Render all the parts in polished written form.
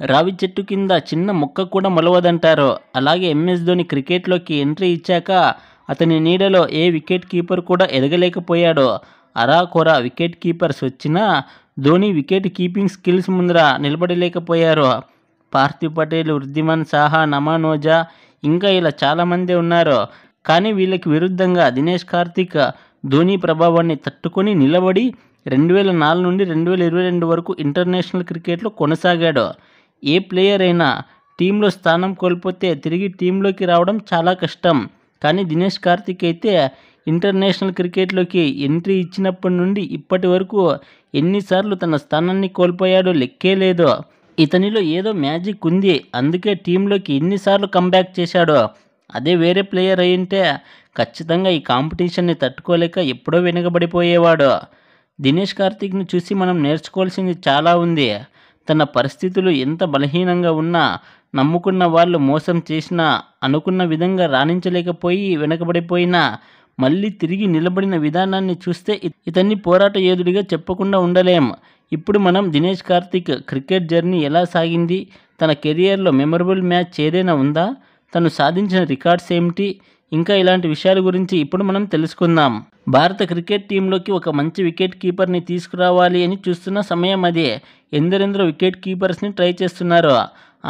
రావి చెట్టు కింద చిన్న మొక్క కూడా మొలవదంటారు. అలాగే ఎంఎస్ ధోని క్రికెట్లోకి ఎంట్రీ ఇచ్చాక అతని నీడలో ఏ వికెట్ కీపర్ కూడా ఎదగలేకపోయాడు. అరాకొరా వికెట్ కీపర్స్ వచ్చినా ధోని వికెట్ కీపింగ్ స్కిల్స్ ముందర నిలబడలేకపోయారు. పార్థివ్ పటేల్, వృద్ధిమాన్ సాహా, నమాన్ ఓజా ఇంకా ఇలా చాలామంది ఉన్నారు. కానీ వీళ్ళకి విరుద్ధంగా దినేష్ కార్తీక్ ధోని ప్రభావాన్ని తట్టుకొని నిలబడి 2004 నుండి 2022 వరకు ఇంటర్నేషనల్ క్రికెట్లో కొనసాగాడు. ఏ ప్లేయర్ అయినా టీంలో స్థానం కోల్పోతే తిరిగి టీంలోకి రావడం చాలా కష్టం. కానీ దినేష్ కార్తీక్ అయితే ఇంటర్నేషనల్ క్రికెట్లోకి ఎంట్రీ ఇచ్చినప్పటి నుండి ఇప్పటి వరకు ఎన్నిసార్లు తన స్థానాన్ని కోల్పోయాడో లెక్కే లేదు. ఇతనిలో ఏదో మ్యాజిక్ ఉంది. అందుకే టీంలోకి ఎన్నిసార్లు కంబ్యాక్ చేశాడో. అదే వేరే ప్లేయర్ అయ్యుంటే ఖచ్చితంగా ఈ కాంపిటీషన్ని తట్టుకోలేక ఎప్పుడో వెనుకబడిపోయేవాడు. దినేష్ కార్తీక్ను చూసి మనం నేర్చుకోవాల్సింది చాలా ఉంది. తన పరిస్థితులు ఎంత బలహీనంగా ఉన్నా, నమ్ముకున్న వాళ్ళు మోసం చేసినా, అనుకున్న విధంగా రాణించలేకపోయి వెనకబడిపోయినా మళ్ళీ తిరిగి నిలబడిన విధానాన్ని చూస్తే ఇతన్ని పోరాట యోధుడిగా చెప్పకుండా ఉండలేం. ఇప్పుడు మనం దినేష్ కార్తీక్ క్రికెట్ జర్నీ ఎలా సాగింది, తన కెరియర్లో మెమరబుల్ మ్యాచ్ ఏదైనా ఉందా, తను సాధించిన రికార్డ్స్ ఏమిటి, ఇంకా ఇలాంటి విషయాల గురించి ఇప్పుడు మనం తెలుసుకుందాం. భారత క్రికెట్ టీంలోకి ఒక మంచి వికెట్ కీపర్ని తీసుకురావాలి అని చూస్తున్న సమయం అది. ఎందరెందరో వికెట్ కీపర్స్ని ట్రై చేస్తున్నారు.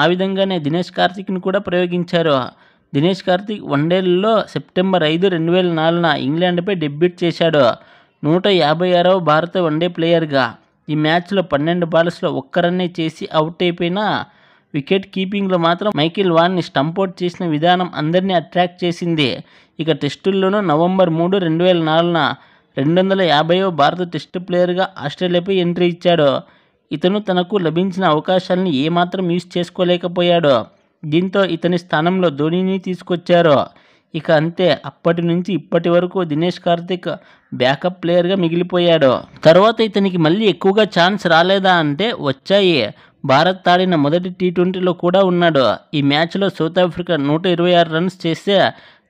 ఆ విధంగానే దినేష్ కార్తీక్ని కూడా ప్రయోగించారు. దినేష్ కార్తీక్ వన్డేలలో సెప్టెంబర్ 5, 2004న ఇంగ్లాండ్పై డెబ్యూట్ చేశాడు. 156వ భారత వన్డే ప్లేయర్గా. ఈ మ్యాచ్లో 12 బాల్స్లో ఒక్క రన్నే చేసి అవుట్ అయిపోయినా వికెట్ కీపింగ్లో మాత్రం మైకేల్ వాన్ని స్టంపౌట్ చేసిన విధానం అందరినీ అట్రాక్ట్ చేసింది. ఇక టెస్టుల్లోనూ నవంబర్ 3, 2004న 250వ భారత టెస్టు ప్లేయర్గా ఆస్ట్రేలియాపై ఎంట్రీ ఇచ్చాడు. ఇతను తనకు లభించిన అవకాశాలని ఏమాత్రం యూజ్ చేసుకోలేకపోయాడు. దీంతో ఇతని స్థానంలో ధోనీని తీసుకొచ్చారు. ఇక అంతే, అప్పటి నుంచి ఇప్పటి వరకు దినేష్ కార్తీక్ బ్యాకప్ ప్లేయర్గా మిగిలిపోయాడు. తర్వాత ఇతనికి మళ్ళీ ఎక్కువగా ఛాన్స్ రాలేదా అంటే వచ్చాయి. భారత్ ఆడిన మొదటి టీ20లో కూడా ఉన్నాడు. ఈ మ్యాచ్లో సౌత్ ఆఫ్రికా 126 రన్స్ చేస్తే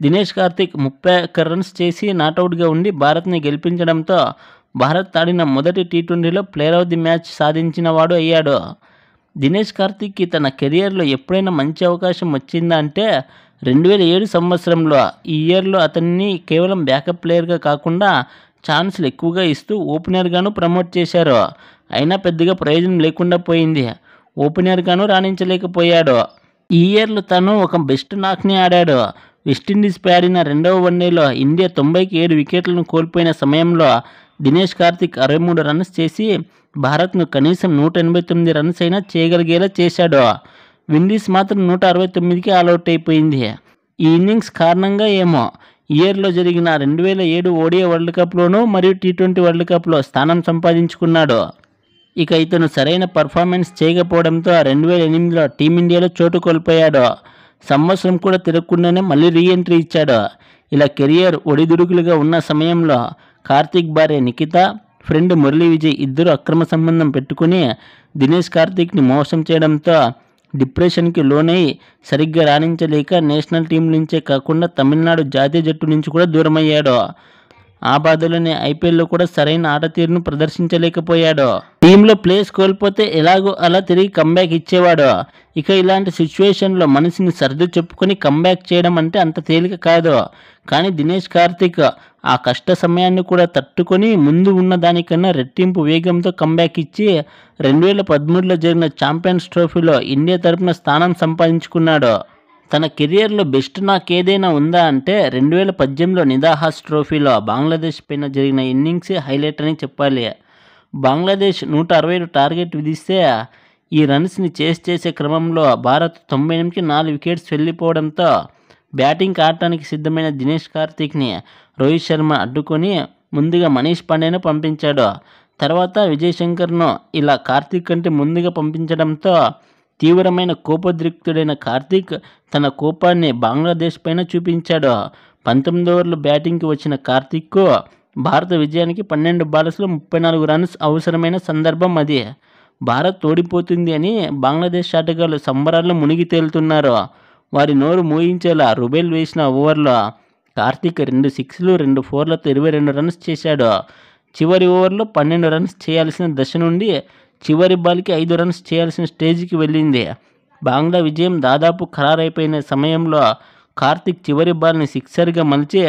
దినేష్ కార్తీక్ 31 రన్స్ చేసి నాటౌట్గా ఉండి భారత్ని గెలిపించడంతో భారత్ ఆడిన మొదటి టీ20లో ప్లేయర్ ఆఫ్ ది మ్యాచ్ సాధించిన వాడు అయ్యాడు. దినేష్ కార్తీక్కి తన కెరియర్లో ఎప్పుడైనా మంచి అవకాశం వచ్చిందా అంటే 2007 సంవత్సరంలో. ఈ ఇయర్లో అతన్ని కేవలం బ్యాకప్ ప్లేయర్గా కాకుండా ఛాన్స్లు ఎక్కువగా ఇస్తూ ఓపెనర్గాను ప్రమోట్ చేశారు. అయినా పెద్దగా ప్రయోజనం లేకుండా పోయింది. ఓపెనర్గాను రాణించలేకపోయాడు. ఈ ఇయర్లో తను ఒక బెస్ట్ నాక్ని ఆడాడు. వెస్టిండీస్పై ఆడిన 2వ వన్డేలో ఇండియా 90కి 7 వికెట్లను కోల్పోయిన సమయంలో దినేష్ కార్తీక్ 63 రన్స్ చేసి భారత్ను కనీసం 189 రన్స్ అయినా చేయగలిగేలా చేశాడు. విండీస్ మాత్రం 169కి ఆల్అవుట్ అయిపోయింది. ఈ ఇన్నింగ్స్ కారణంగా ఏమో ఇయర్లో జరిగిన 2007 ఓడిఐ వరల్డ్ కప్లోనూ మరియు టీ20 వరల్డ్ కప్లో స్థానం సంపాదించుకున్నాడు. ఇక ఇతను సరైన పర్ఫార్మెన్స్ చేయకపోవడంతో 2008లో టీమిండియాలో చోటు కోల్పోయాడు. సంవత్సరం కూడా తిరగకుండానే మళ్ళీ రీఎంట్రీ ఇచ్చాడు. ఇలా కెరియర్ ఒడిదుడుకులుగా ఉన్న సమయంలో కార్తీక్ భార్య నిఖిత, ఫ్రెండ్ మురళీ విజయ్ ఇద్దరు అక్రమ సంబంధం పెట్టుకుని దినేష్ కార్తీక్ని మోసం చేయడంతో డిప్రెషన్కి లోనై సరిగ్గా రాణించలేక నేషనల్ టీం నుంచే కాకుండా తమిళనాడు జాతీయ జట్టు నుంచి కూడా దూరమయ్యాడు. ఆ బాధలోనే ఐపీఎల్లో కూడా సరైన ఆట తీరును ప్రదర్శించలేకపోయాడు. టీంలో ప్లేస్ కోల్పోతే ఎలాగో అలా తిరిగి కంబ్యాక్ ఇచ్చేవాడు. ఇక ఇలాంటి సిచ్యువేషన్లో మనసుని సర్దు చెప్పుకొని కంబ్యాక్ చేయడం అంటే అంత తేలిక కాదు. కానీ దినేష్ కార్తీక్ ఆ కష్ట సమయాన్ని కూడా తట్టుకొని ముందు ఉన్న దానికన్నా రెట్టింపు వేగంతో కంబ్యాక్ ఇచ్చి 2013లో జరిగిన ఛాంపియన్స్ ట్రోఫీలో ఇండియా తరపున స్థానం సంపాదించుకున్నాడు. తన కెరియర్లో బెస్ట్ నాకేదైనా ఉందా అంటే 2018లో నిదాహాస్ ట్రోఫీలో బంగ్లాదేశ్ పైన జరిగిన ఇన్నింగ్సే హైలైట్ అని చెప్పాలి. బంగ్లాదేశ్ 167 టార్గెట్ విధిస్తే ఈ రన్స్ని చేసే క్రమంలో భారత్ 98కి 4 వికెట్స్ వెళ్ళిపోవడంతో బ్యాటింగ్ ఆడటానికి సిద్ధమైన దినేష్ కార్తీక్ని రోహిత్ శర్మ అడ్డుకొని ముందుగా మనీష్ పాండేను పంపించాడు. తర్వాత విజయ్ శంకర్ను ఇలా కార్తీక్ కంటే ముందుగా పంపించడంతో తీవ్రమైన కోపోద్రిక్తుడైన కార్తీక్ తన కోపాన్ని బంగ్లాదేశ్ పైన చూపించాడు. 19 ఓవర్లు బ్యాటింగ్కి వచ్చిన కార్తీక్కు భారత విజయానికి 12 బాల్స్లో 34 రన్స్ అవసరమైన సందర్భం అది. భారత్ ఓడిపోతుంది అని బంగ్లాదేశ్ ఆటగాళ్లు సంబరాల్లో మునిగి తేలుతున్నారు. వారి నోరు మూయించేలా రుబెల్ వేసిన ఓవర్లో కార్తీక్ 2 సిక్స్లు 2 ఫోర్లతో 22 రన్స్ చేశాడు. చివరి ఓవర్లో 12 రన్స్ చేయాల్సిన దశ నుండి చివరి బాల్కి 5 రన్స్ చేయాల్సిన స్టేజ్కి వెళ్ళింది. బంగ్లా విజయం దాదాపు ఖరారైపోయిన సమయంలో కార్తిక్ చివరి బాల్ని సిక్సర్గా మలిచి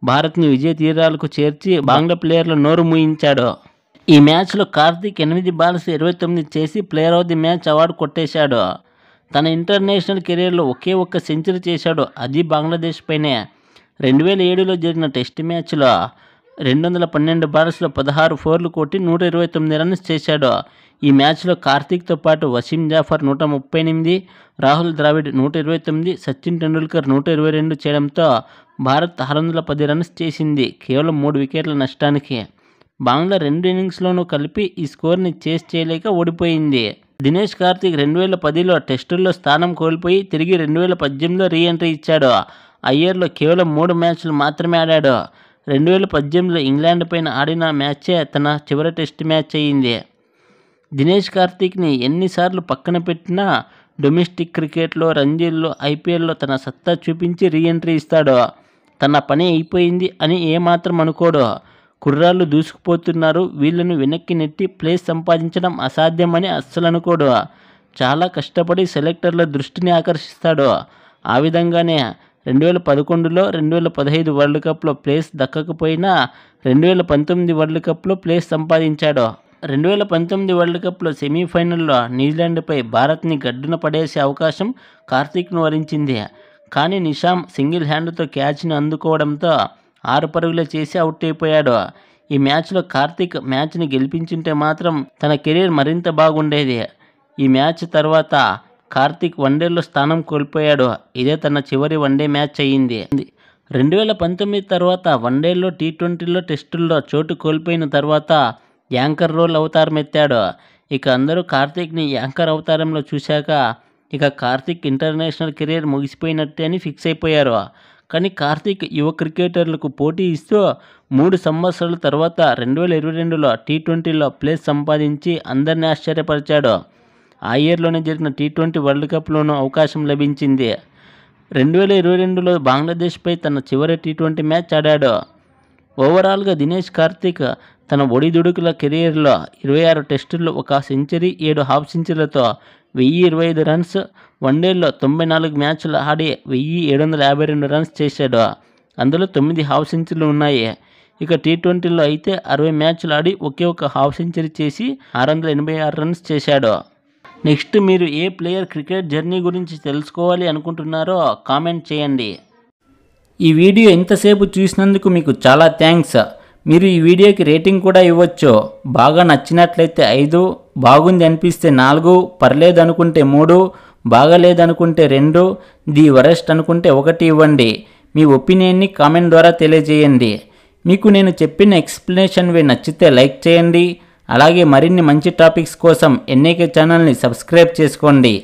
భారత్ని విజయ తీరాలకు చేర్చి బంగ్లా ప్లేయర్ల నోరు మూయించాడు. ఈ మ్యాచ్లో కార్తిక్ 8 బాల్స్ 29 చేసి player of the match award కొట్టేశాడు. తన ఇంటర్నేషనల్ కెరీర్లో ఒకే ఒక్క సెంచరీ చేశాడు, అది బంగ్లాదేశ్ పైనే. 2007లో జరిగిన టెస్ట్ మ్యాచ్లో 212 బాల్స్లో 16 ఫోర్లు కొట్టి 129 రన్స్ చేశాడు. ఈ మ్యాచ్లో కార్తిక్తో పాటు వసీం జాఫర్ 138, రాహుల్ ద్రావిడ్ 129, సచిన్ టెండూల్కర్ 122 చేయడంతో భారత్ 610 రన్స్ చేసింది, కేవలం 3 వికెట్ల నష్టానికి. బంగ్లా 2 ఇన్నింగ్స్లోనూ కలిపి ఈ స్కోర్ని చేస్ చేయలేక ఓడిపోయింది. దినేష్ కార్తిక్ 2010లో టెస్టుల్లో స్థానం కోల్పోయి తిరిగి 2018లో రీ ఎంట్రీ ఇచ్చాడు. ఆ ఇయర్లో కేవలం 3 మ్యాచ్లు మాత్రమే ఆడాడు. 2018లో ఇంగ్లాండ్ పైన ఆడిన మ్యాచే తన చివరి టెస్ట్ మ్యాచ్ అయ్యింది. దినేష్ కార్తిక్ని ఎన్నిసార్లు పక్కన పెట్టినా డొమెస్టిక్ క్రికెట్లో, రంజీల్లో, ఐపీఎల్లో తన సత్తా చూపించి రీ ఎంట్రీ ఇస్తాడు. తన పని అయిపోయింది అని ఏమాత్రం అనుకోడు. కుర్రాళ్ళు దూసుకుపోతున్నారు, వీళ్ళను వెనక్కి నెట్టి ప్లేస్ సంపాదించడం అసాధ్యమని అస్సలు అనుకోడు. చాలా కష్టపడి సెలెక్టర్ల దృష్టిని ఆకర్షిస్తాడు. ఆ విధంగానే 2011లో, 2015 వరల్డ్ కప్లో ప్లేస్ దక్కకపోయినా 2019 వరల్డ్ కప్లో ప్లేస్ సంపాదించాడు. 2019 వరల్డ్ కప్లో సెమీఫైనల్లో న్యూజిలాండ్పై భారత్ని గడ్డున పడేసే అవకాశం కార్తిక్ను వరించింది. కానీ నిషామ్ సింగిల్ హ్యాండ్తో క్యాచ్ని అందుకోవడంతో 6 పరుగులే చేసి అవుట్ అయిపోయాడు. ఈ మ్యాచ్లో కార్తిక్ మ్యాచ్ని గెలిపించుంటే మాత్రం తన కెరీర్ మరింత బాగుండేది. ఈ మ్యాచ్ తర్వాత కార్తిక్ వన్డేలో స్థానం కోల్పోయాడు. ఇదే తన చివరి వన్డే మ్యాచ్ అయ్యింది. 2019 తర్వాత వన్డేల్లో, టీ20లో, టెస్టుల్లో చోటు కోల్పోయిన తర్వాత యాంకర్ రోల్ అవతారం ఎత్తాడు. ఇక అందరూ కార్తిక్ని యాంకర్ అవతారంలో చూశాక ఇక కార్తిక్ ఇంటర్నేషనల్ కెరీర్ ముగిసిపోయినట్టే అని ఫిక్స్ అయిపోయారు. కానీ కార్తిక్ యువ క్రికెటర్లకు పోటీ ఇస్తూ 3 సంవత్సరాల తర్వాత 2022లో టీ20లో ప్లేస్ సంపాదించి అందరినీ ఆశ్చర్యపరిచాడు. ఆ ఇయర్లోనే జరిగిన టీ20 వరల్డ్ కప్లోనూ అవకాశం లభించింది. 2022లో బంగ్లాదేశ్పై తన చివరి టీ20 మ్యాచ్ ఆడాడు. ఓవరాల్గా దినేష్ కార్తిక్ తన ఒడిదుడుకుల కెరీర్లో 26 టెస్టుల్లో 1 సెంచరీ, 7 హాఫ్ సెంచరీలతో 1025 రన్స్, వన్డేల్లో 94 మ్యాచ్లు ఆడి 1752 రన్స్ చేశాడు. అందులో 9 హాఫ్ సెంచరీలు ఉన్నాయి. ఇక టీ20లో అయితే 60 మ్యాచ్లు ఆడి ఒకే ఒక హాఫ్ సెంచరీ చేసి 686 రన్స్ చేశాడు. నెక్స్ట్ మీరు ఏ ప్లేయర్ క్రికెట్ జర్నీ గురించి తెలుసుకోవాలి అనుకుంటున్నారో కామెంట్ చేయండి. ఈ వీడియో ఎంతసేపు చూసినందుకు మీకు చాలా థ్యాంక్స్. మీరు ఈ వీడియోకి రేటింగ్ కూడా ఇవ్వచ్చు. బాగా నచ్చినట్లయితే 5, బాగుంది అనిపిస్తే 4, పర్లేదు అనుకుంటే 3, బాగాలేదనుకుంటే 2, ది వరెస్ట్ అనుకుంటే 1 ఇవ్వండి. మీ ఒపీనియన్ని కామెంట్ ద్వారా తెలియజేయండి. మీకు నేను చెప్పిన ఎక్స్ప్లెనేషన్ నచ్చితే లైక్ చేయండి. అలాగే మరిన్ని మంచి టాపిక్స్ కోసం ఎన్ఏకే ఛానల్ని సబ్స్క్రైబ్ చేసుకోండి.